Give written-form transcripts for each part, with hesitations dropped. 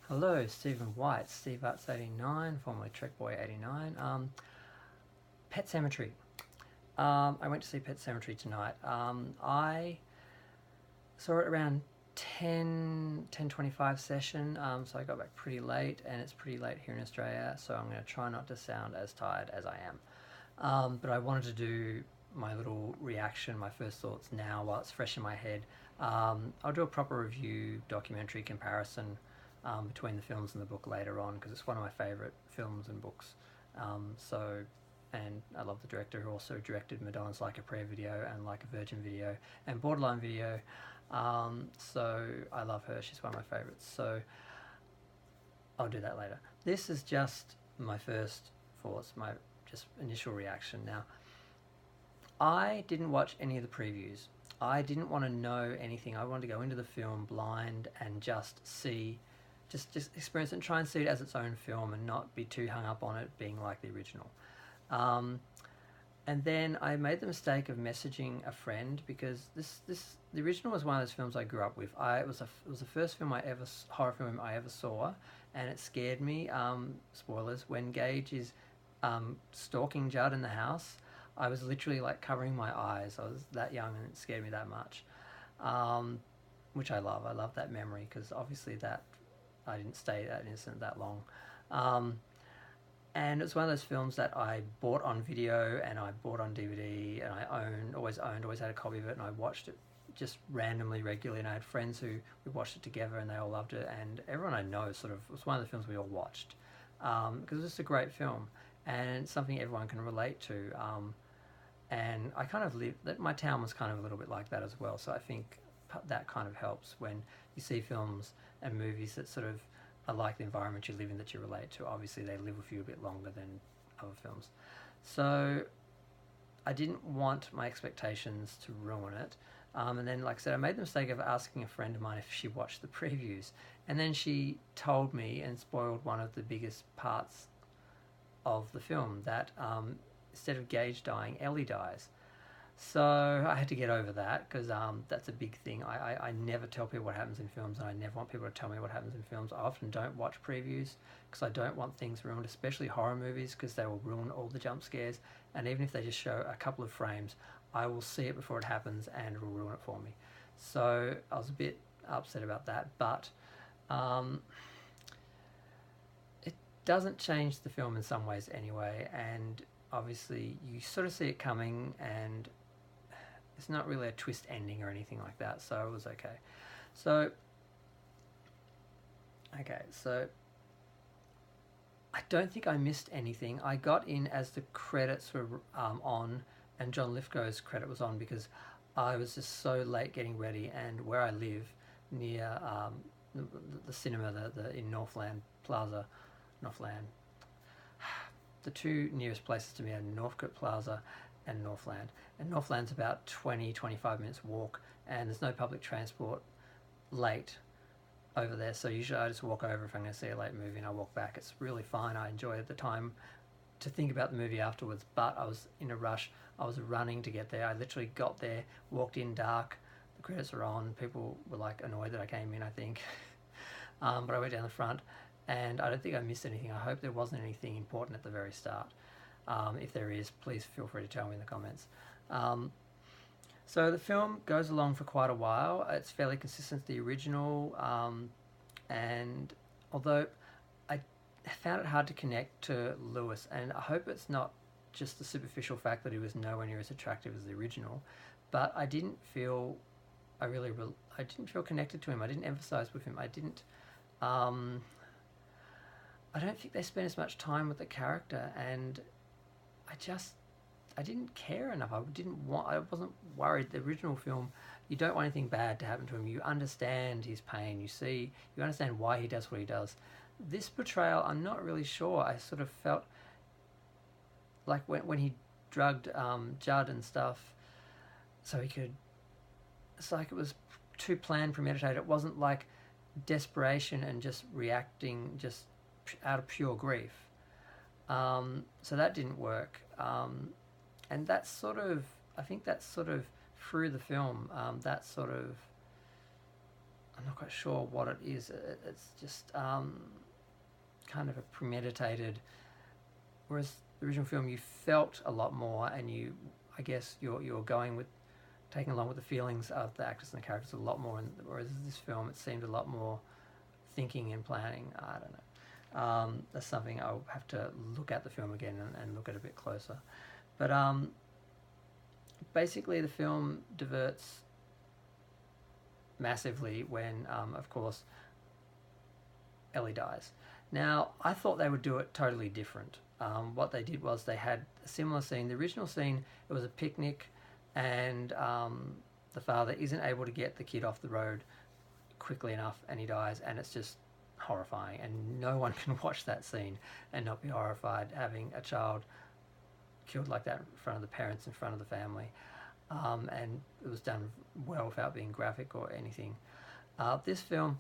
Hello, Stephen White, Steve Arts 89, formerly Trek Boy 89. Pet Sematary. I went to see Pet Sematary tonight. I saw it around 10:25 session, so I got back pretty late, and it's pretty late here in Australia, so I'm going to try not to sound as tired as I am. But I wanted to do my little reaction, my first thoughts now while it's fresh in my head. I'll do a proper review, documentary comparison between the films and the book later on because it's one of my favourite films and books. So, and I love the director who also directed Madonna's Like a Prayer video and Like a Virgin video and Borderline video. So I love her. She's one of my favourites. So I'll do that later. This is just my first thoughts, my just initial reaction. Now, I didn't watch any of the previews. I didn't want to know anything. I wanted to go into the film blind and just see, just experience it and try and see it as its own film and not be too hung up on it being like the original. Um, and then I made the mistake of messaging a friend because the original was one of those films I grew up with. It was the first film horror film I ever saw, and it scared me. Spoilers: when Gage is stalking Judd in the house, I was literally like covering my eyes. I was that young and it scared me that much, which I love. I love that memory because obviously that I didn't stay that innocent that long. And it's one of those films that I bought on video and I bought on DVD and I always had a copy of it, and I watched it just randomly, regularly, and I had friends who we watched it together and they all loved it, and everyone I know sort of, it was one of the films we all watched because it's just a great film and something everyone can relate to. And I kind of that my town was kind of a little bit like that as well, so I think that kind of helps when you see films and movies that sort of are like the environment you live in that you relate to. Obviously they live with you a bit longer than other films, so I didn't want my expectations to ruin it. And then, like I said, I made the mistake of asking a friend of mine if she watched the previews, and then she told me and spoiled one of the biggest parts of the film, that instead of Gage dying, Ellie dies. So I had to get over that because that's a big thing. I never tell people what happens in films, and I never want people to tell me what happens in films. I often don't watch previews because I don't want things ruined, especially horror movies, because they will ruin all the jump scares. And even if they just show a couple of frames, I will see it before it happens and it will ruin it for me. So I was a bit upset about that, but it doesn't change the film in some ways anyway. And obviously you sort of see it coming, and it's not really a twist ending or anything like that, so it was okay. So, so I don't think I missed anything. I got in as the credits were on, and John Lithgow's credit was on because I was just so late getting ready, and where I live near the cinema, in Northland Plaza, Northland. The two nearest places to me are Northcote Plaza and Northland. And Northland's about 20-25 minutes walk, and there's no public transport late over there, so usually I just walk over if I'm going to see a late movie and I walk back. It's really fine. I enjoy the time to think about the movie afterwards, but I was in a rush. I was running to get there. I literally got there, walked in dark, the credits are on. People were like annoyed that I came in, I think. But I went down the front, and I don't think I missed anything. I hope there wasn't anything important at the very start. If there is, please feel free to tell me in the comments. So the film goes along for quite a while. It's fairly consistent to the original, and although I found it hard to connect to Lewis, and I hope it's not just the superficial fact that he was nowhere near as attractive as the original, but I didn't feel I didn't feel connected to him. I didn't empathize with him. I don't think they spent as much time with the character, and I didn't care enough. I wasn't worried. The original film, you don't want anything bad to happen to him. You understand his pain. You understand why he does what he does. This portrayal, I'm not really sure. I sort of felt like when he drugged Judd and stuff, so he could. It's like it was too planned, premeditated. It wasn't like desperation and just reacting just out of pure grief. So that didn't work. And that's sort of, I think that's sort of through the film, that sort of, I'm not quite sure what it is. It's just kind of a premeditated. Whereas the original film, you felt a lot more, and I guess, you're going with taking along with the feelings of the actors and the characters a lot more. And whereas this film, it seemed a lot more thinking and planning. I don't know. That's something I'll have to look at the film again and look at a bit closer. But basically, the film diverts massively when, of course, Ellie dies. Now, I thought they would do it totally different. What they did was they had a similar scene. The original scene, it was a picnic, and the father isn't able to get the kid off the road quickly enough, and he dies, and it's just horrifying. And no one can watch that scene and not be horrified, having a child killed like that in front of the parents, in front of the family. And it was done well without being graphic or anything. This film,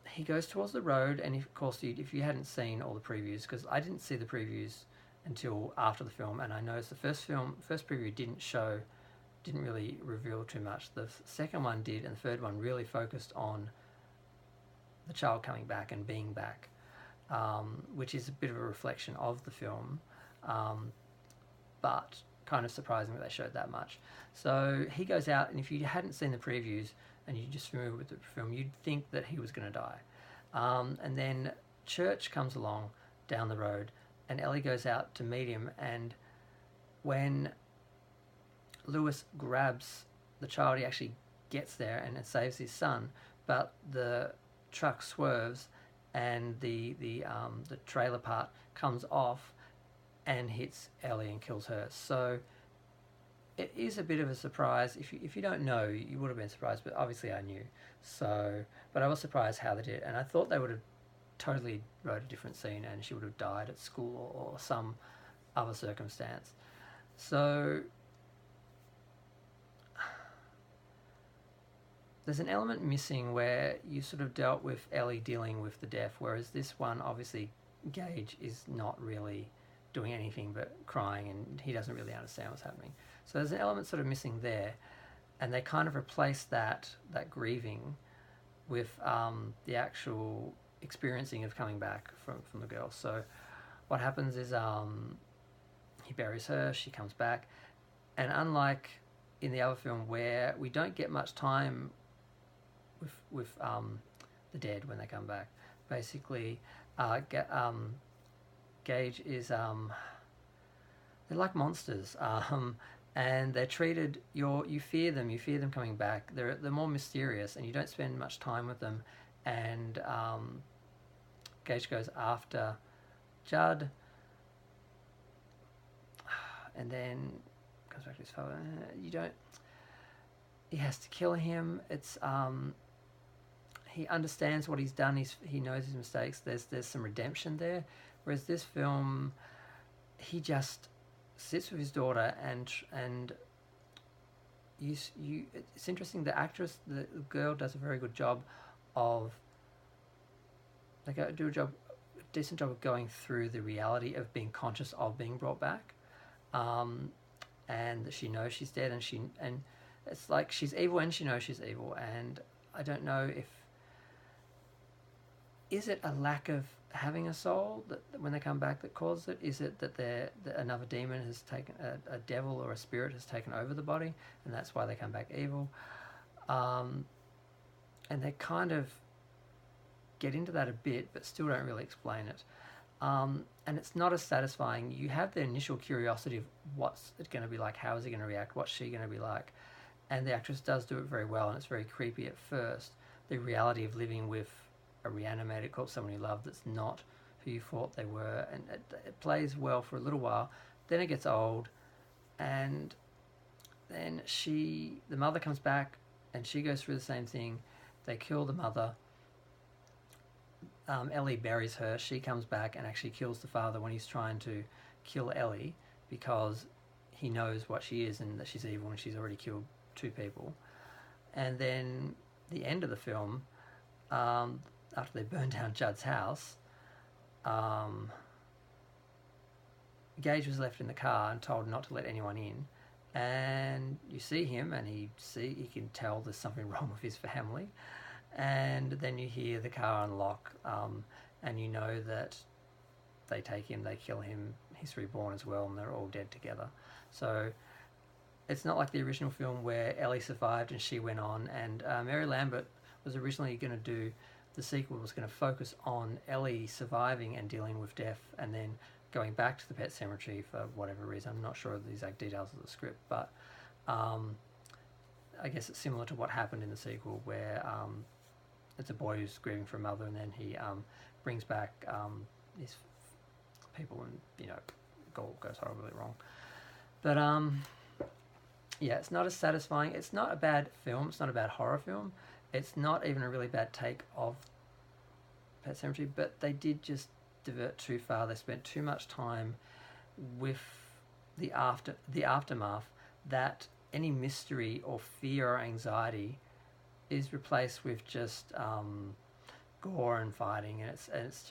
he goes towards the road, and of course, if you hadn't seen all the previews, because I didn't see the previews until after the film, and I noticed the first preview didn't really reveal too much. The second one did, and the third one really focused on the child coming back and being back, which is a bit of a reflection of the film, but kind of surprising that they showed that much. So he goes out, and if you hadn't seen the previews and you're just familiar with the film, you'd think that he was going to die. And then Church comes along down the road, and Ellie goes out to meet him, and when Lewis grabs the child, he actually gets there and it saves his son, but the truck swerves, and the trailer part comes off and hits Ellie and kills her. So it is a bit of a surprise. If you don't know, you would have been surprised, but obviously I knew. So, but I was surprised how they did it, and I thought they would have totally wrote a different scene, and she would have died at school or some other circumstance. So there's an element missing where you sort of dealt with Ellie dealing with the death, whereas this one, obviously, Gage is not really doing anything but crying, and he doesn't really understand what's happening. So there's an element sort of missing there, and they kind of replace that grieving with the actual experiencing of coming back from the girl. So what happens is he buries her, she comes back, and unlike in the other film where we don't get much time with the dead when they come back, basically Gage is they're like monsters, and they're treated. You fear them coming back. They're more mysterious, and you don't spend much time with them. And Gage goes after Judd, and then comes back to his father. You don't. He has to kill him. It's he understands what he's done. He knows his mistakes. There's some redemption there. Whereas this film, he just sits with his daughter, and it's interesting. The actress, the girl, does a very good job of. They do a decent job of going through the reality of being conscious of being brought back, and that she knows she's dead, and it's like she's evil and she knows she's evil, and I don't know if. Is it a lack of having a soul that when they come back that causes it? Is it that another demon has taken, a devil or a spirit has taken over the body, and that's why they come back evil? And they kind of get into that a bit, but still don't really explain it. And it's not as satisfying. You have the initial curiosity of what's it going to be like, how is he going to react, what's she going to be like, and the actress does do it very well, and it's very creepy at first. The reality of living with a reanimated corpse, someone you love that's not who you thought they were, and it plays well for a little while. Then it gets old, and then the mother comes back, and she goes through the same thing. They kill the mother. Ellie buries her. She comes back and actually kills the father when he's trying to kill Ellie, because he knows what she is and that she's evil, and she's already killed 2 people. And then the end of the film, after they burn down Judd's house, Gage was left in the car and told not to let anyone in, and you see him, and he can tell there's something wrong with his family, and then you hear the car unlock, and you know that they take him, they kill him, he's reborn as well, and they're all dead together. So it's not like the original film where Ellie survived and she went on, and Mary Lambert was originally going to do, the sequel was going to focus on Ellie surviving and dealing with death, and then going back to the Pet Sematary for whatever reason. I'm not sure of the exact details of the script, but I guess it's similar to what happened in the sequel, where it's a boy who's grieving for a mother, and then he brings back his people, and it all goes horribly wrong. But yeah, it's not as satisfying. It's not a bad film. It's not a bad horror film. It's not even a really bad take of Pet Sematary, but they did just divert too far. They spent too much time with the aftermath, that any mystery or fear or anxiety is replaced with just gore and fighting, and it's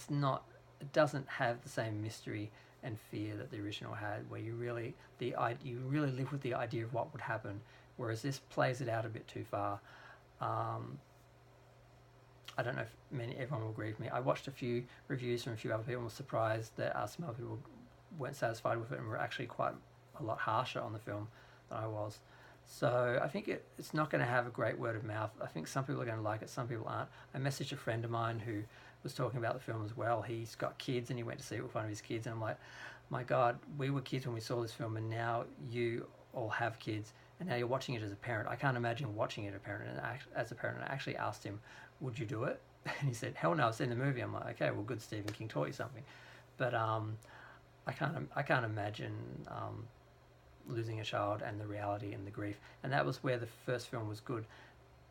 not, it doesn't have the same mystery and fear that the original had, where you really live with the idea of what would happen, whereas this plays it out a bit too far. I don't know if everyone will agree with me. I watched a few reviews from a few other people and was surprised that some other people weren't satisfied with it and were actually quite a lot harsher on the film than I was. So I think it's not going to have a great word of mouth. I think some people are going to like it, some people aren't. I messaged a friend of mine who was talking about the film as well. He's got kids and he went to see it with one of his kids, and I'm like, my God, we were kids when we saw this film, and now you all have kids, and now you're watching it as a parent. I can't imagine watching it as a parent. And I actually asked him, would you do it? And he said, hell no, I've seen the movie. I'm like, okay, well, good, Stephen King taught you something. But I can't imagine losing a child and the reality and the grief. And that was where the first film was good.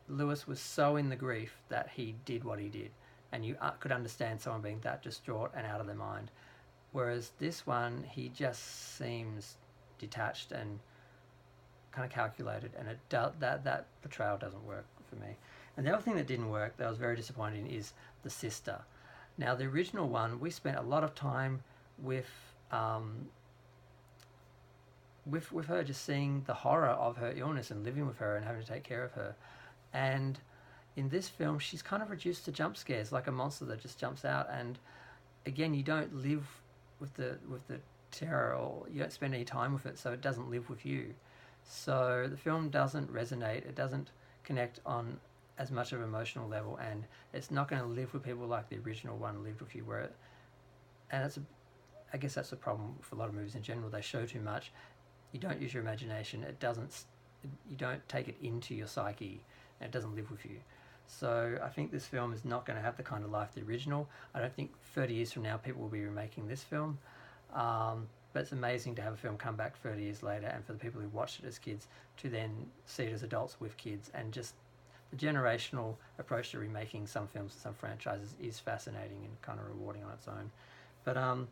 Lewis was so in the grief that he did what he did, and you could understand someone being that distraught and out of their mind. Whereas this one, he just seems detached and kind of calculated, and that portrayal doesn't work for me. And the other thing that didn't work, that was very disappointing, is the sister. Now, the original one, we spent a lot of time with her, just seeing the horror of her illness and living with her and having to take care of her. And in this film, she's kind of reduced to jump scares, like a monster that just jumps out. And again, you don't live with the terror, or you don't spend any time with it, so it doesn't live with you. So the film doesn't resonate. It doesn't connect on as much of an emotional level, and it's not going to live with people like the original one lived with you. I guess that's the problem with a lot of movies in general. They show too much. You don't use your imagination. You don't take it into your psyche, and it doesn't live with you. So I think this film is not going to have the kind of life the original. I don't think 30 years from now people will be remaking this film. But it's amazing to have a film come back 30 years later, and for the people who watched it as kids to then see it as adults with kids. And just the generational approach to remaking some films and some franchises is fascinating and kind of rewarding on its own. But I'm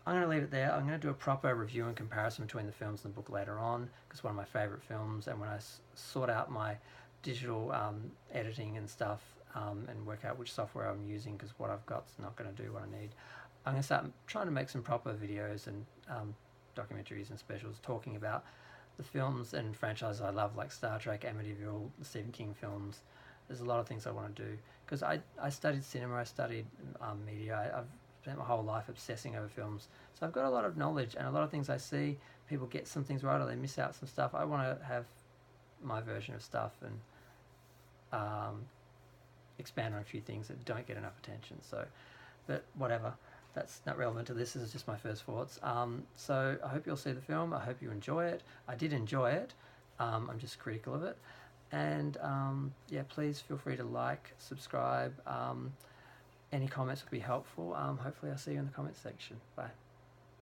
going to leave it there. I'm going to do a proper review and comparison between the films and the book later on, because it's one of my favourite films, and when I sort out my digital editing and stuff, and work out which software I'm using, because what I've got's not going to do what I need, I'm going to start trying to make some proper videos and documentaries and specials talking about the films and franchises I love, like Star Trek, Amityville, the Stephen King films. There's a lot of things I want to do, because I studied cinema, I studied media, I've spent my whole life obsessing over films, so I've got a lot of knowledge, and a lot of things I see, people get some things right or they miss out some stuff. I want to have my version of stuff and expand on a few things that don't get enough attention. So, but whatever, that's not relevant to this. This is just my first thoughts. So I hope you'll see the film. I hope you enjoy it. I did enjoy it. I'm just critical of it. And yeah, please feel free to like, subscribe. Any comments would be helpful. Hopefully I'll see you in the comments section. Bye.